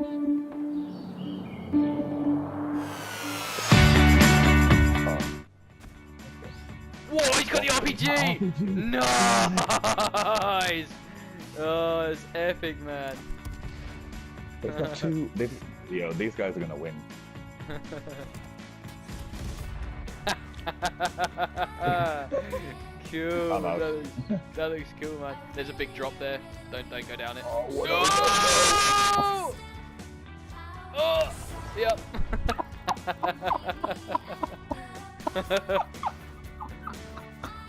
Whoa, he's got the RPG! Nice! Oh, it's epic, man. They've got two. These guys are gonna win. Cool. That looks cool, man. There's a big drop there. Don't go down it. Oh, Oh! Yep.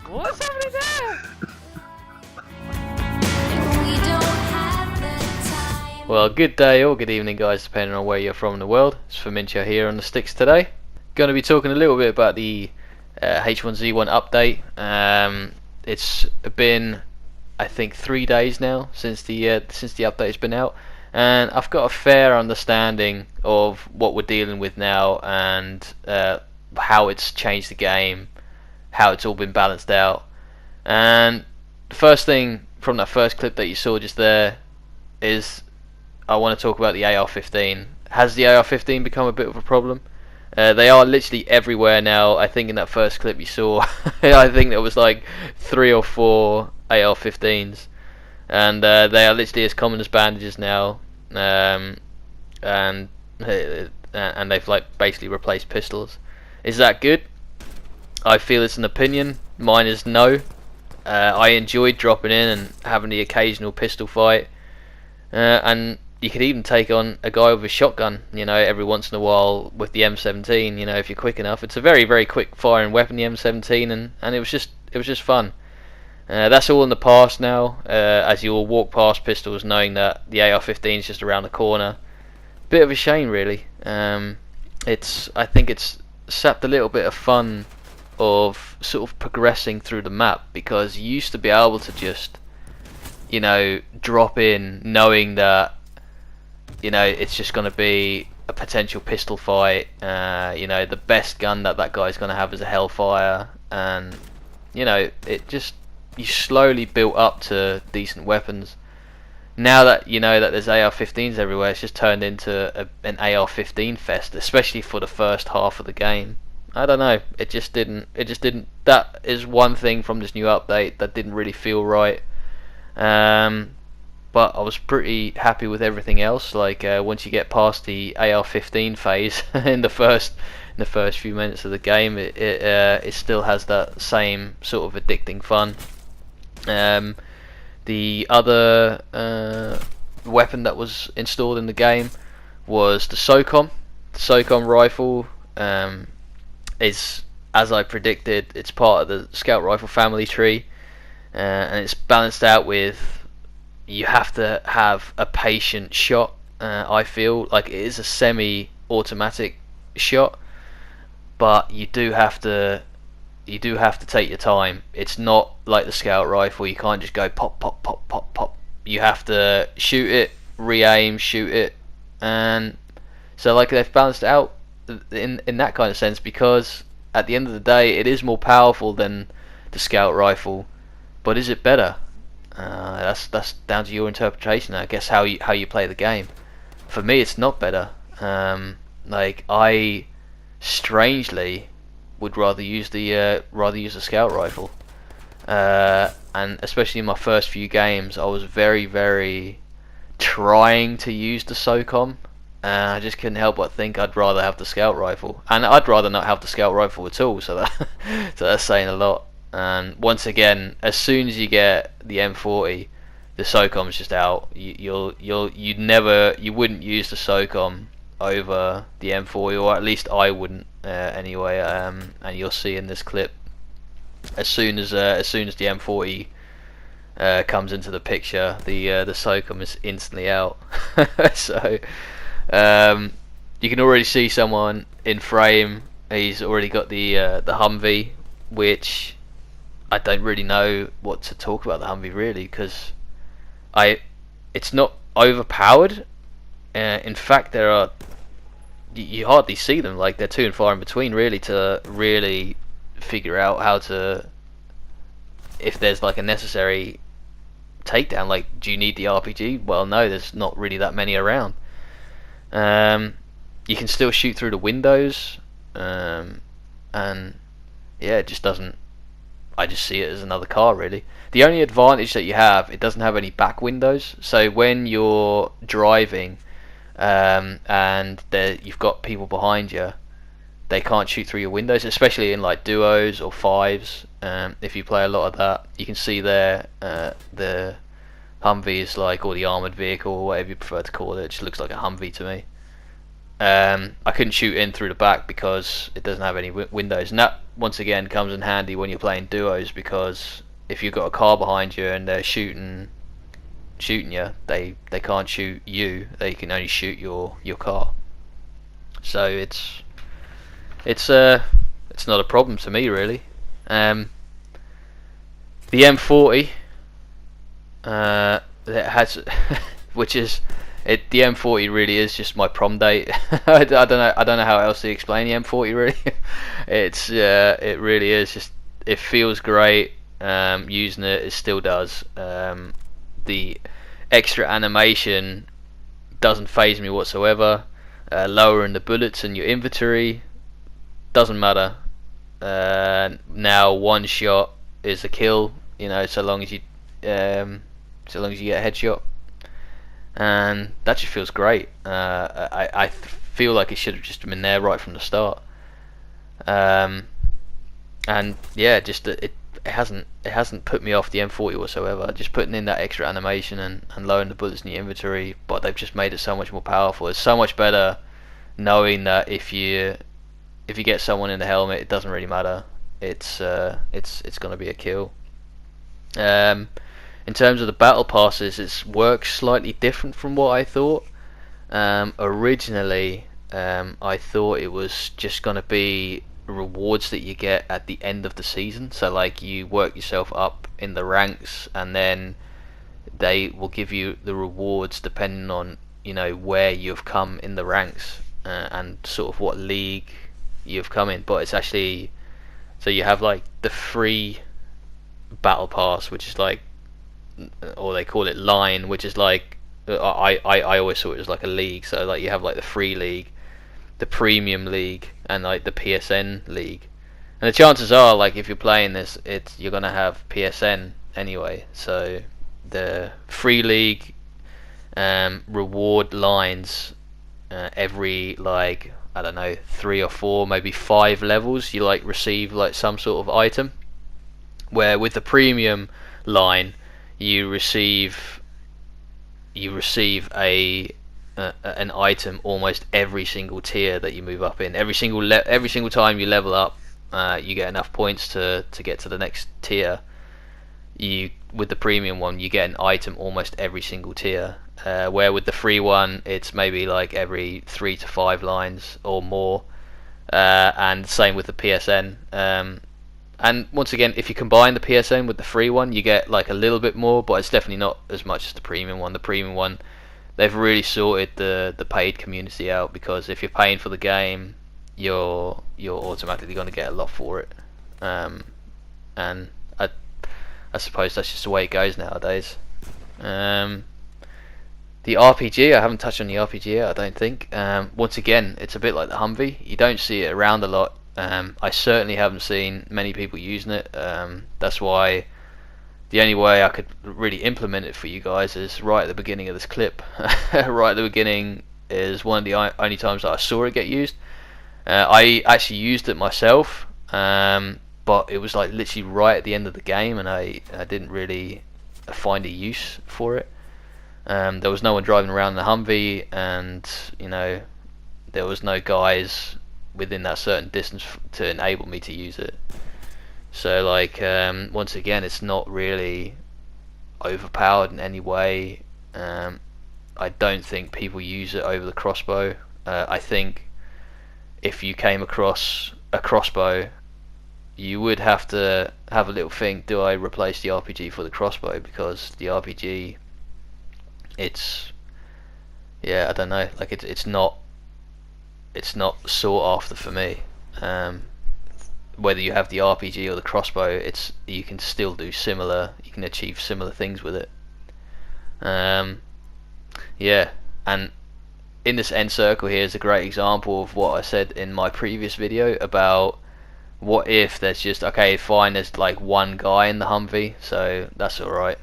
What's happening there? Well, good day or good evening, guys, depending on where you're from in the world. It's Famincio here on the sticks today. Going to be talking a little bit about the H1Z1 update. It's been, I think, 3 days now since the update's been out, and I've got a fair understanding of what we're dealing with now and how it's changed the game, how it's all been balanced out. And the first thing from that first clip that you saw just there is I want to talk about the AR-15. Has the AR-15 become a bit of a problem? They are literally everywhere now. I think in that first clip you saw, I think there was like 3 or 4 AR-15s, and they are literally as common as bandages now. And they've like basically replaced pistols. Is that good? I feel it's an opinion. Mine is no. I enjoyed dropping in and having the occasional pistol fight, and you could even take on a guy with a shotgun, every once in a while with the M17. If you're quick enough. It's a very, very quick firing weapon, the M17, and it was just fun. That's all in the past now, as you all walk past pistols knowing that the AR-15 is just around the corner. Bit of a shame, really. I think it's sapped a little bit of fun of sort of progressing through the map, because you used to be able to just drop in knowing that it's just going to be a potential pistol fight. The best gun that guy's going to have is a Hellfire, and you slowly built up to decent weapons. Now that that there's AR-15s everywhere, it's just turned into an AR-15 fest, especially for the first half of the game. I don't know, it just didn't. That is one thing from this new update that didn't really feel right. But I was pretty happy with everything else. Like once you get past the AR-15 phase in the first few minutes of the game, it still has that same sort of addicting fun. The other weapon that was installed in the game was the SOCOM. The SOCOM rifle is, as I predicted, it's part of the scout rifle family tree, and it's balanced out with, you have to have a patient shot. I feel like it is a semi-automatic shot, but you do have to take your time. It's not like the scout rifle. You can't just go pop pop pop pop pop. You have to shoot it, re-aim, shoot it, and so like they've balanced it out in that kind of sense, because at the end of the day it is more powerful than the scout rifle. But is it better? That's down to your interpretation, I guess, how you play the game. For me, it's not better. Like, I strangely would rather use the scout rifle, and especially in my first few games, I was very, very trying to use the SOCOM. I just couldn't help but think I'd rather have the scout rifle, and I'd rather not have the scout rifle at all. So that's saying a lot. And once again, as soon as you get the M40, the SOCOM's just out. You wouldn't use the SOCOM over the M40, or at least I wouldn't anyway. And you'll see in this clip, as soon as the M40 comes into the picture, the SOCOM is instantly out. So you can already see someone in frame. He's already got the Humvee, which I don't really know what to talk about the Humvee, really, because it's not overpowered. In fact, you hardly see them. Like, they're too and far in between, really, to really figure out how to, if there's like a necessary takedown. Like, do you need the RPG? Well, no, there's not really that many around. You can still shoot through the windows, and yeah, it just doesn't. I just see it as another car, really. The only advantage that you have, it doesn't have any back windows. So when you're driving, and you've got people behind you, they can't shoot through your windows, especially in like duos or fives. If you play a lot of that, you can see there the Humvee is like, or the armored vehicle, or whatever you prefer to call it. It just looks like a Humvee to me. I couldn't shoot in through the back because it doesn't have any windows, and that once again comes in handy when you're playing duos, because if you've got a car behind you and they're shooting you, they can't shoot you. They can only shoot your car. So it's not a problem to me, really. The M40, it has, which is it. The M40 really is just my prom date. I don't know how else to explain the M40 really. It really is just. It feels great. Using it still does. The extra animation doesn't phase me whatsoever. Lowering the bullets in your inventory doesn't matter. Now one shot is a kill. So long as you get a headshot, and that just feels great. I feel like it should have just been there right from the start. And yeah, just it hasn't put me off the M40 whatsoever. Just putting in that extra animation and lowering the bullets in your inventory, but they've just made it so much more powerful. It's so much better knowing that if you get someone in the helmet, it doesn't really matter. It's going to be a kill. In terms of the battle passes, it works slightly different from what I thought. Originally, I thought it was just going to be rewards that you get at the end of the season. So like you work yourself up in the ranks, and then they will give you the rewards depending on where you've come in the ranks, and sort of what league you've come in. But it's actually, so you have like the free battle pass, which is like, or they call it line, which is like, I always thought it was like a league. So like you have like the free league, the premium league, and like the PSN league. And the chances are, like if you're playing this, you're gonna have PSN anyway. So the free league reward lines, every like, I don't know, 3 or 4, maybe 5 levels, you like receive like some sort of item. Where with the premium line, you receive an item almost every single tier that you move up in. Every single time you level up, you get enough points to get to the next tier. With the premium one, you get an item almost every single tier. Where with the free one, it's maybe like every 3 to 5 lines or more. And same with the PSN. And once again, if you combine the PSN with the free one, you get like a little bit more, but it's definitely not as much as the premium one. The premium one, they've really sorted the paid community out, because if you're paying for the game, you're automatically going to get a lot for it. And I suppose that's just the way it goes nowadays. The RPG, I haven't touched on the RPG yet, I don't think. Once again, it's a bit like the Humvee. You don't see it around a lot. I certainly haven't seen many people using it. That's why the only way I could really implement it for you guys is right at the beginning of this clip. Right at the beginning is one of the only times that I saw it get used. I actually used it myself, but it was like literally right at the end of the game, and I didn't really find a use for it. There was no one driving around the Humvee, and there was no guys within that certain distance to enable me to use it. So like, once again, it's not really overpowered in any way. I don't think people use it over the crossbow. I think if you came across a crossbow, you would have to have a little think, do I replace the RPG for the crossbow? Because the RPG, I don't know, like it's not sought after for me. Whether you have the RPG or the crossbow, you can still do you can achieve similar things with it. And in this end circle here is a great example of what I said in my previous video about what if there's just, okay, fine, there's like one guy in the Humvee, so that's alright.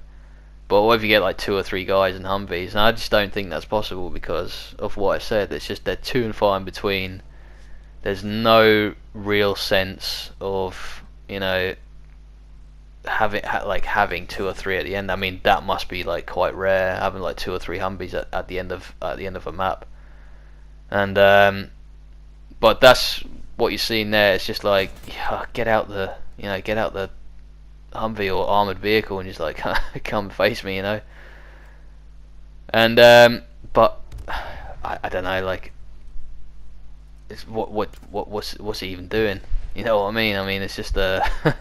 But what if you get like 2 or 3 guys in Humvees? And I just don't think that's possible because of what I said. It's just they're too and far in between. There's no real sense of, you know, having 2 or 3 at the end. I mean, that must be like quite rare, having like 2 or 3 Humvees at the end of a map. And but that's what you're seeing there. It's just like, yeah, get out the Humvee or armored vehicle and just like come face me, you know. And but I don't know, like, it's what's he even doing? You know what I mean? I mean, it's just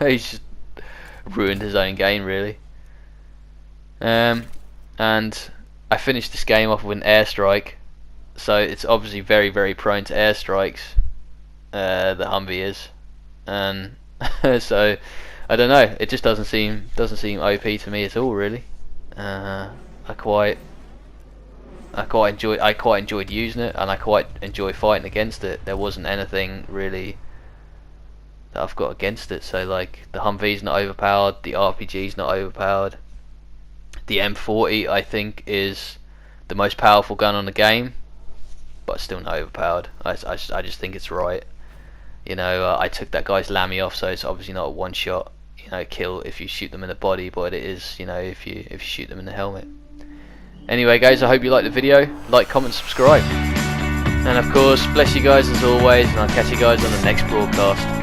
he's just ruined his own game, really. And I finished this game off with an airstrike, so it's obviously very, very prone to airstrikes. The Humvee is, and so I don't know. It just doesn't seem OP to me at all, really. I quite enjoyed using it, and I quite enjoy fighting against it. There wasn't anything really that I've got against it. So like the Humvee's not overpowered, the RPG's not overpowered. The M40 I think is the most powerful gun on the game, but still not overpowered. I just think it's right. You know, I took that guy's lammy off, so it's obviously not a one shot, you know, kill if you shoot them in the body, but it is, you know, if you shoot them in the helmet. Anyway guys, I hope you liked the video. Like, comment, subscribe. And of course, bless you guys as always, and I'll catch you guys on the next broadcast.